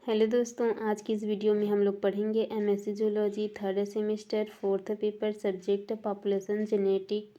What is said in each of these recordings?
Hello दोस्तों, आज की इस वीडियो में हम लोग पढ़ेंगे MSc zoology third semester fourth paper subject population genetic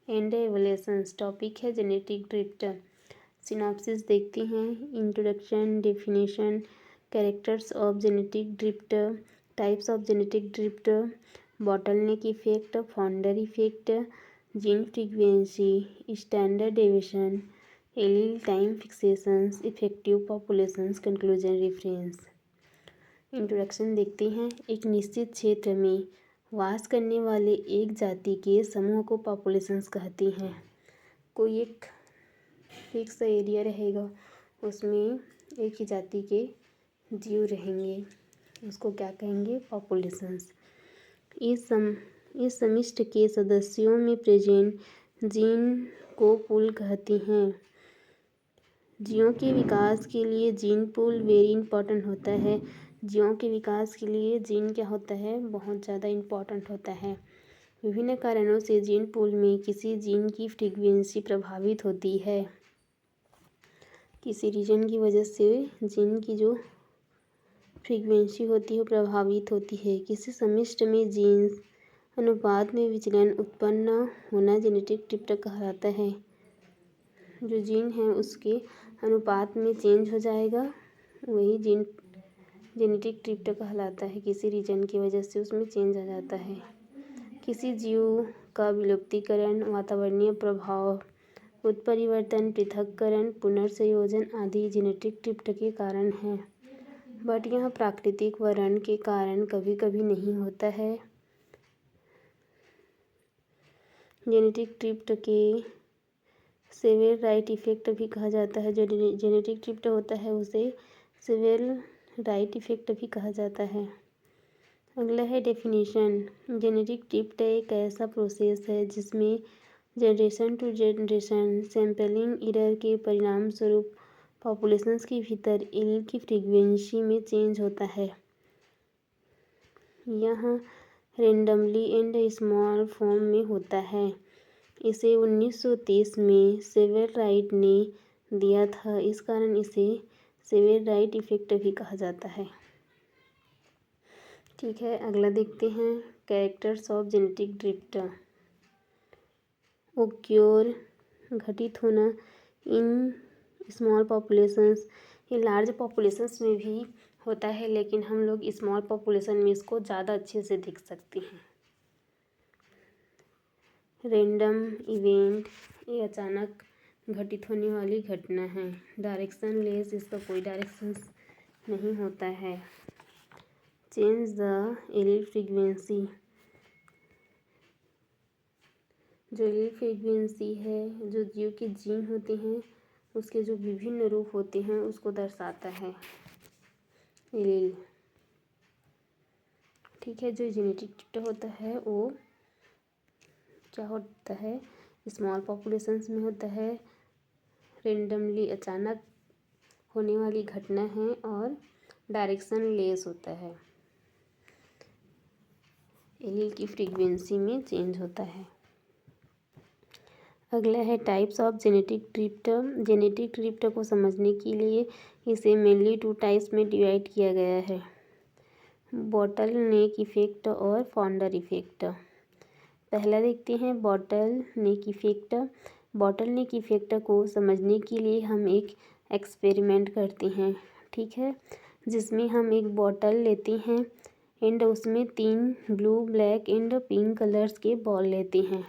and evolutions. Topic है जेनेटिक ड्रिफ्ट। सिनॉप्सिस देखते हैं। Introduction, definition, characters of genetic drift, types of genetic drift, bottleneck effect, founder effect, gene frequency, standard deviation, allele time फिक्सेशंस, effective populations, conclusion, reference. Introduction देखते हैं। एक निश्चित क्षेत्र में वास करने वाले एक जाति के समूह को पॉपुलेशंस कहते हैं। कोई एक फिक्स एरिया रहेगा, उसमें एक ही जाति के जीव रहेंगे, उसको क्या कहेंगे? पॉपुलेशंस। इस समिष्ट के सदस्यों में प्रेजेंट जीन को पूल कहते हैं। जीवों के विकास के लिए जीन पूल वेरी इंपॉर्टेंट होता है। जीवों के विकास के लिए जीन क्या होता है? बहुत ज़्यादा इम्पॉर्टेंट होता है। विभिन्न कारणों से जीन पूल में किसी जीन की फ्रीक्वेंसी प्रभावित होती है। किसी रीजन की वजह से जीन की जो फ्रीक्वेंसी होती है वो प्रभावित होती है। किसी समिष्ट में जीन्स अनुपात में विचलन उत्पन्न होना जेनेटिक ड्रिफ्ट कहलाता है। जो जीन है उसके अनुपात में चेंज हो जाएगा, वही जीन जेनेटिक ड्रिफ्ट कहलाता है। किसी रीजन की वजह से उसमें चेंज आ जाता है। किसी जीव का विलुप्तीकरण, वातावरणीय प्रभाव, उत्परिवर्तन, पृथक्करण, पुनर्संयोजन आदि जेनेटिक ड्रिफ्ट के कारण हैं, बट यह प्राकृतिक वर्ण के कारण कभी कभी नहीं होता है। जेनेटिक ड्रिफ्ट के सेवेल राइट इफेक्ट भी कहा जाता है। जो जेनेटिक ड्रिफ्ट होता है उसे सेवेल राइट इफेक्ट भी कहा जाता है। अगला है डेफिनेशन। जेनेटिक ड्रिफ्ट एक ऐसा प्रोसेस है जिसमें generation to generation sampling error के परिणाम स्वरूप पॉपुलेशंस के भीतर एलील की फ्रीक्वेंसी में चेंज होता है। यह रेंडमली एंड स्मॉल फॉर्म में होता है। इसे 1930 में सेवेल राइट ने दिया था, इस कारण इसे सेवेल राइट इफेक्ट भी कहा जाता है। ठीक है, अगला देखते हैं। Characters of genetic drift. Occur घटित होना इन स्मॉल पॉपुलेशंस। ये लार्ज पॉपुलेशंस में भी होता है, लेकिन हम लोग स्मॉल पॉपुलेशन में इसको ज़्यादा अच्छे से देख सकते हैं। रैंडम इवेंट, ये अचानक घटित होने वाली घटना है। डायरेक्शन लेस, इसका कोई डायरेक्शन नहीं होता है। चेंज द एलील फ्रीक्वेंसी, जो एलील फ्रीक्वेंसी है, जो जीव के जीन होते हैं उसके जो विभिन्न रूप होते हैं उसको दर्शाता है एलील। ठीक है, जो जेनेटिक ड्रिफ्ट होता है वो क्या होता है? स्मॉल पॉपुलेशंस में होता है, रेंडमली अचानक होने वाली घटना है और डायरेक्शन लेस होता है। एलील की फ्रीक्वेंसी में चेंज होता है। अगला है types of genetic drift. Genetic drift को समझने के लिए इसे मेनली 2 टाइप्स में डिवाइड किया गया है, बॉटलनेक इफेक्ट और फाउंडर इफेक्ट। पहला देखते हैं बॉटलनेक इफेक्ट। बॉटलनेक इफेक्ट को समझने के लिए हम एक एक्सपेरिमेंट करते हैं, ठीक है, जिसमें हम एक बॉटल लेते हैं एंड उसमें 3 blue, black and pink colours के बॉल लेते हैं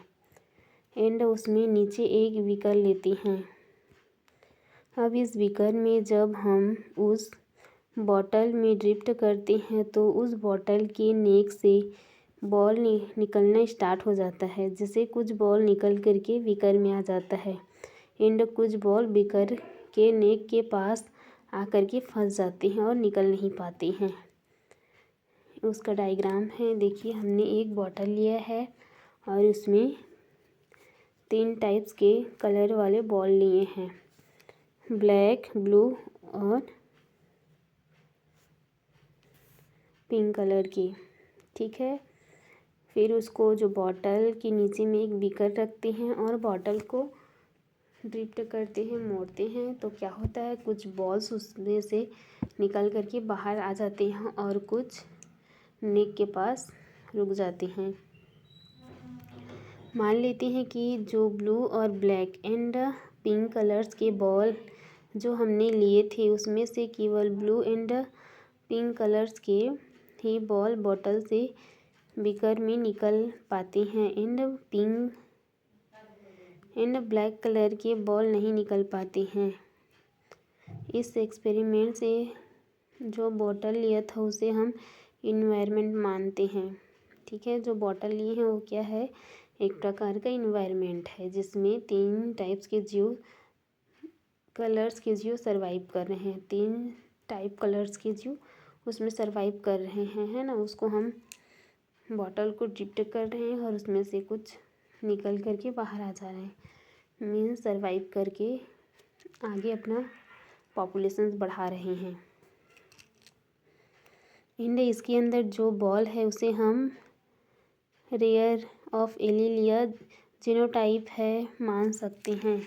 एंड उसमें नीचे एक बीकर लेते हैं। अब इस बीकर में जब हम उस बॉटल में ड्रिफ्ट करते हैं तो उस बॉटल के नेक से बॉल निकलना स्टार्ट हो जाता है, जिससे कुछ बॉल निकल करके बीकर में आ जाता है एंड कुछ बॉल बीकर के नेक के पास आकर के फंस जाते हैं और निकल नहीं पाते हैं। उसका डायग्राम है, देखिए हमने एक बॉटल लिया है और उसमें 3 टाइप्स के कलर वाले बॉल लिए हैं, ब्लैक, ब्लू और पिंक कलर की। ठीक है, फिर उसको जो बॉटल के नीचे में एक बीकर रखते हैं और बॉटल को ड्रिफ्ट करते हैं, मोड़ते हैं, तो क्या होता है, कुछ बॉल्स उसमें से निकल करके बाहर आ जाते हैं और कुछ नेक के पास रुक जाते हैं। मान लेते हैं कि जो ब्लू और ब्लैक एंड पिंक कलर्स के बॉल जो हमने लिए थे उसमें से केवल ब्लू एंड पिंक कलर्स के ही बॉल बॉटल से बीकर में निकल पाते हैं and pink and black colour के बॉल नहीं निकल पाते हैं। इस एक्सपेरिमेंट से जो बॉटल लिया था उसे हम इन्वायरमेंट मानते हैं। ठीक है, जो बॉटल लिए हैं वो क्या है, एक प्रकार का इन्वायरमेंट है जिसमें 3 टाइप्स के जीव कलर्स के जीव सर्वाइव कर रहे हैं। 3 टाइप कलर्स के जीव उसमें सर्वाइव कर रहे हैं, है ना। उसको हम बॉटल को डिप्ट कर रहे हैं और उसमें से कुछ निकल करके बाहर आ जा रहे हैं, मीन्स सर्वाइव करके आगे अपना पॉपुलेशन बढ़ा रहे हैं। एंड इसके अंदर जो बॉल है उसे हम रेयर ऑफ एलिलिया जीनोटाइप है मान सकते हैं।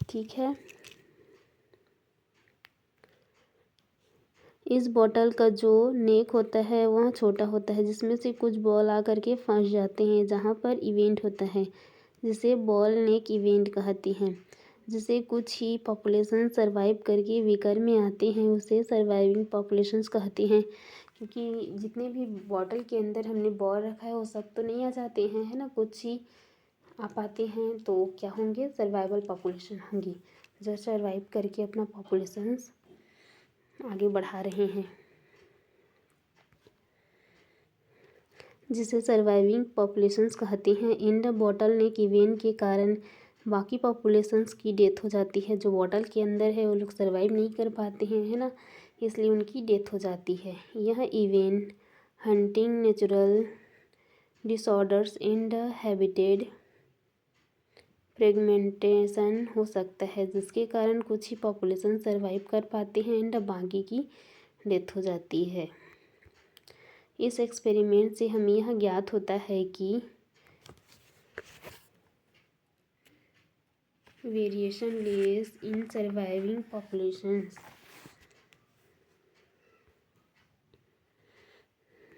ठीक है, इस बॉटल का जो नेक होता है वह छोटा होता है जिसमें से कुछ बॉल आकर के फंस जाते हैं जहाँ पर इवेंट होता है, जिसे बॉल नेक इवेंट कहते हैं। जिसे कुछ ही पॉपुलेशन सर्वाइव करके विकर में आते हैं उसे सर्वाइविंग पॉपुलेशंस कहते हैं। क्योंकि जितने भी बॉटल के अंदर हमने बॉल रखा है वो सब तो नहीं आ जाते हैं, है ना, कुछ ही आ पाते हैं, तो क्या होंगे, सर्वाइवल पॉपुलेशन होंगी जो सर्वाइव करके अपना पॉपुलेशंस आगे बढ़ा रहे हैं, जिसे सर्वाइविंग पॉपुलेशंस कहते हैं। In the bottle neck event के कारण बाकी पॉपुलेशंस की डेथ हो जाती है। जो बॉटल के अंदर है वो लोग सर्वाइव नहीं कर पाते हैं, है ना, इसलिए उनकी डेथ हो जाती है। यह event hunting, natural disorders and habitat fragmentation हो सकता है, जिसके कारण कुछ ही पॉपुलेशन सर्वाइव कर पाते हैं एंड बाकी की डेथ हो जाती है। इस एक्सपेरिमेंट से हमें यह ज्ञात होता है कि variation less in surviving populations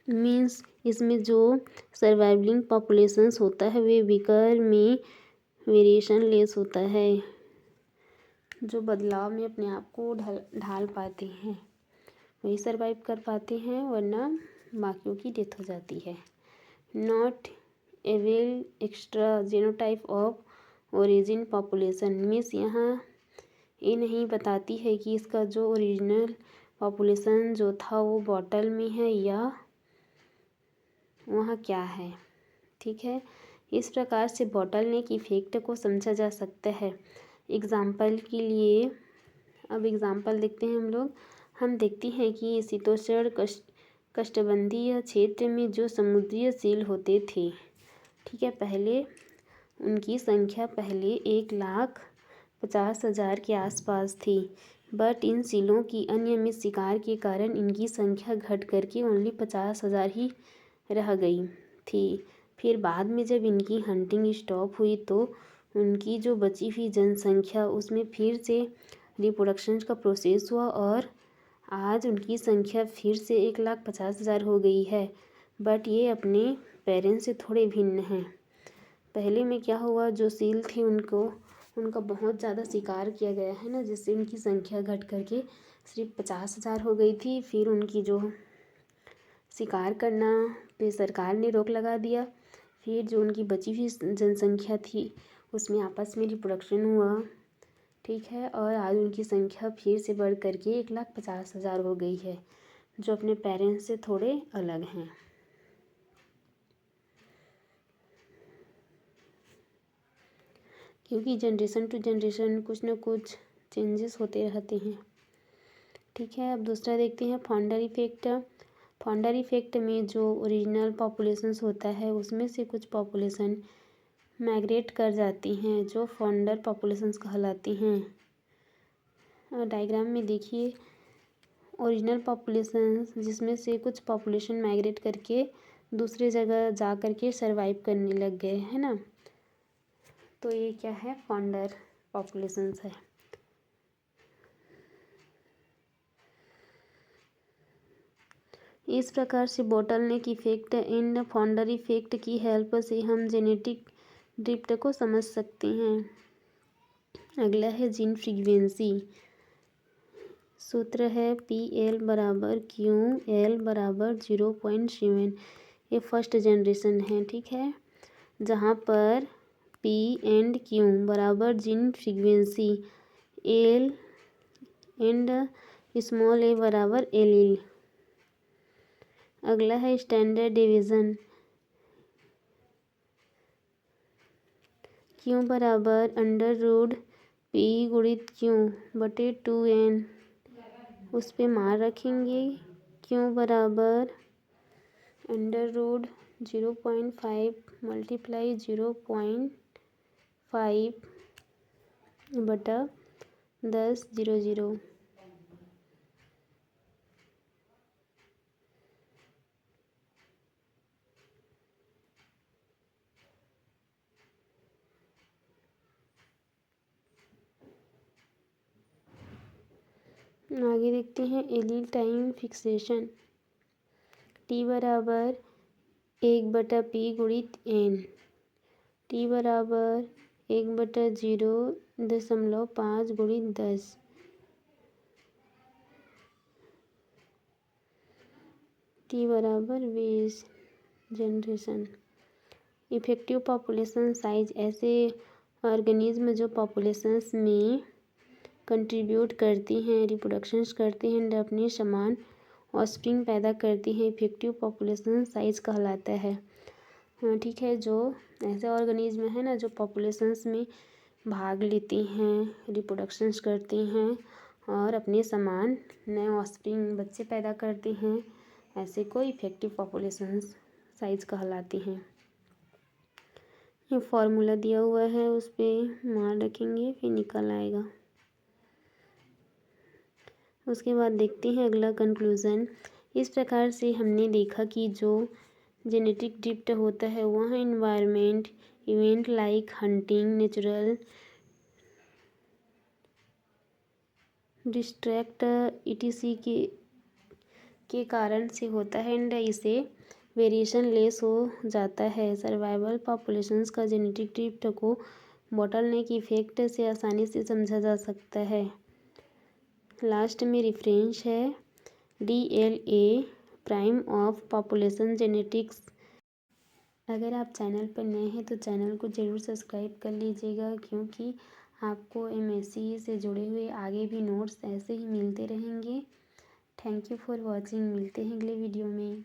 means इसमें जो सर्वाइविंग पॉपुलेशंस होता है वे विकर में वेरिएशन लेस होता है, जो बदलाव में अपने आप को ढाल पाते हैं वही सर्वाइव कर पाते हैं, वरना बाकियों की डेथ हो जाती है। Not avail extra genotype of origin population means यहाँ ये नहीं बताती है कि इसका जो ओरिजिनल पॉपुलेशन जो था वो बॉटल में है या वहाँ क्या है। ठीक है, इस प्रकार से बॉटल नेक इफेक्ट को समझा जा सकता है। एग्जाम्पल के लिए अब एग्जाम्पल देखते हैं हम देखते हैं कि शीतोष्ण कष्टबंधीय क्षेत्र में जो समुद्रीय सील होते थे, ठीक है, पहले उनकी संख्या 1,50,000 के आसपास थी, बट इन सीलों की अनियमित शिकार के कारण इनकी संख्या घट करके ओनली 50,000 ही रह गई थी। फिर बाद में जब इनकी हंटिंग स्टॉप हुई तो उनकी जो बची हुई जनसंख्या उसमें फिर से रिप्रोडक्शन का प्रोसेस हुआ और आज उनकी संख्या फिर से 1,50,000 हो गई है। बट ये अपने पेरेंट्स से थोड़े भिन्न हैं। पहले में क्या हुआ, जो सील थे उनका बहुत ज़्यादा शिकार किया गया है ना, जिससे उनकी संख्या घट करके सिर्फ 50,000 हो गई थी। फिर उनकी जो शिकार करना पे सरकार ने रोक लगा दिया। फिर जो उनकी बची हुई जनसंख्या थी उसमें आपस में रिप्रोडक्शन हुआ, ठीक है, और आज उनकी संख्या फिर से बढ़ करके 1,50,000 हो गई है, जो अपने पेरेंट्स से थोड़े अलग हैं। क्योंकि जनरेशन टू जनरेशन कुछ ना कुछ चेंजेस होते रहते हैं। ठीक है, अब दूसरा देखते हैं फाउंडर इफेक्ट। फाउंडर इफेक्ट में जो ओरिजिनल पॉपुलेशंस होता है उसमें से कुछ पॉपुलेशन माइग्रेट कर जाती हैं, जो फाउंडर पॉपुलेशंस कहलाती हैं। डायग्राम में देखिए, ओरिजिनल पॉपुलेशंस जिसमें से कुछ पॉपुलेशन माइग्रेट करके दूसरे जगह जा कर के सर्वाइव करने लग गए, है ना। तो ये क्या है, फाउंडर पॉपुलेशंस है। इस प्रकार से bottleneck effect and founder effect की हेल्प से हम जेनेटिक ड्रिफ्ट को समझ सकते हैं। अगला है जीन फ्रीक्वेंसी। सूत्र है PL=QL=0.7। ये फर्स्ट जनरेशन है, ठीक है, जहाँ पर P एंड Q बराबर gene frequency, L and small a बराबर एलील। अगला है स्टैंडर्ड डिवीज़न। Q बराबर √P गुणित Q बटे 2n, उस पर मान रखेंगे। Q बराबर √0.5 मल्टीप्लाई 0.5 बटा 10/00। आगे देखते हैं एलील टाइम फिक्सेशन। T बराबर 1/P गुणित n, T बराबर 1/0.5 गुणित 10, T बराबर 20 जनरेशन। इफेक्टिव पॉपुलेशन साइज, ऐसे ऑर्गेनिज्म जो पॉपुलेशंस में कंट्रीब्यूट करती हैं, रिप्रोडक्शंस करती हैं, अपने समान ऑफस्प्रिंग पैदा करती हैं, इफेक्टिव पॉपुलेशन साइज कहलाता है। ठीक है, जो ऐसे ऑर्गेनिज्म है ना जो पॉपुलेशंस में भाग लेती हैं, रिप्रोडक्शंस करती हैं और अपने समान नए ऑफस्प्रिंग बच्चे पैदा करती हैं, ऐसे को इफेक्टिव पॉपुलेशन साइज कहलाती हैं। ये फॉर्मूला दिया हुआ है, उस पर मान रखेंगे, फिर निकल आएगा। उसके बाद देखते हैं अगला कंक्लूज़न। इस प्रकार से हमने देखा कि जो जेनेटिक ड्रिफ्ट होता है वह environment event like hunting, natural distract etc के कारण से होता है एंड इसे वेरिएशन लेस हो जाता है। सर्वाइवल पॉपुलेशंस का जेनेटिक ड्रिफ्ट को बोटलनेक इफेक्ट से आसानी से समझा जा सकता है। लास्ट में रेफरेंस है DLA prime of population genetics. अगर आप चैनल पर नए हैं तो चैनल को ज़रूर सब्सक्राइब कर लीजिएगा, क्योंकि आपको MSc से जुड़े हुए आगे भी नोट्स ऐसे ही मिलते रहेंगे। Thank you for watching. मिलते हैं अगले वीडियो में।